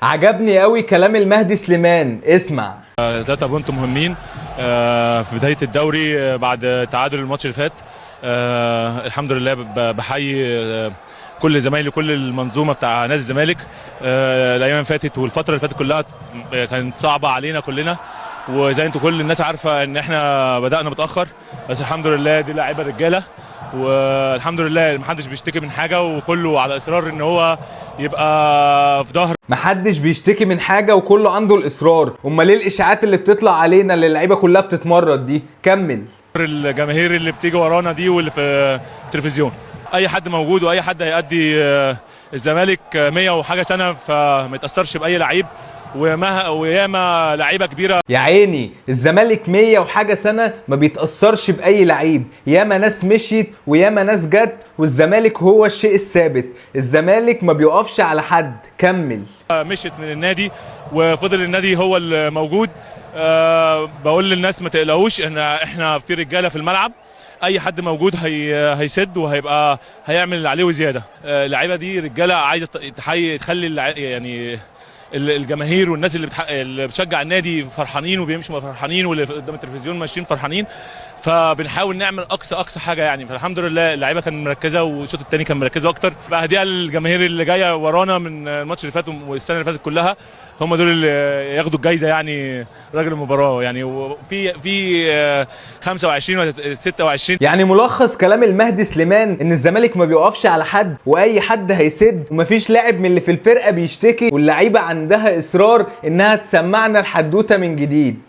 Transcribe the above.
عجبني قوي كلام المهدي سليمان. اسمع. 3 بونت مهمين في بداية الدوري بعد تعادل الماتش اللي فات. الحمد لله بحيي كل زمايلي كل المنظومة بتاع نادي الزمالك. الأيام اللي فاتت والفترة اللي فاتت كلها كانت صعبة علينا كلنا، وزي انتوا كل الناس عارفة ان احنا بدأنا متأخر، بس الحمد لله دي لعيبة رجالة، والحمد لله محدش بيشتكي من حاجة وكله على إصرار ان هو يبقى في ظهر. محدش بيشتكي من حاجة وكله عنده الإصرار. امال ليه الإشاعات اللي بتطلع علينا اللي اللعيبة كلها بتتمرد دي؟ كمل. الجماهير اللي بتيجي ورانا دي واللي في التلفزيون، اي حد موجود واي حد هيأدي الزمالك 100 وحاجه سنه، فما يتاثرش باي لعيب، وياما لعيبه كبيره. يا عيني الزمالك 100 وحاجة سنة ما بيتأثرش بأي لعيب، ياما ناس مشيت وياما ناس جت، والزمالك هو الشيء الثابت. الزمالك ما بيقفش على حد. كمل. مشيت من النادي وفضل النادي هو الموجود. بقول للناس ما تقلقوش، احنا في رجاله في الملعب، اي حد موجود هيسد وهيبقى هيعمل اللي عليه وزياده. اللعيبه دي رجاله عايزه تخلي يعني الجماهير والناس اللي بتشجع النادي فرحانين وبيمشوا فرحانين، واللي قدام التلفزيون ماشيين فرحانين، فبنحاول نعمل اقصى حاجه يعني. فالحمد لله اللعيبه كانت مركزه والشوط الثاني كان مركزه اكتر. بقى هديه للجماهير اللي جايه ورانا من الماتش اللي فات والسنه اللي فاتت كلها، هم دول اللي ياخدوا الجايزه يعني راجل المباراه يعني. وفي 25 و 26. يعني ملخص كلام المهدي سليمان ان الزمالك ما بيقفش على حد واي حد هيسد، ومفيش لاعب من اللي في الفرقه بيشتكي، واللعيبه عندها اصرار انها تسمعنا الحدوته من جديد.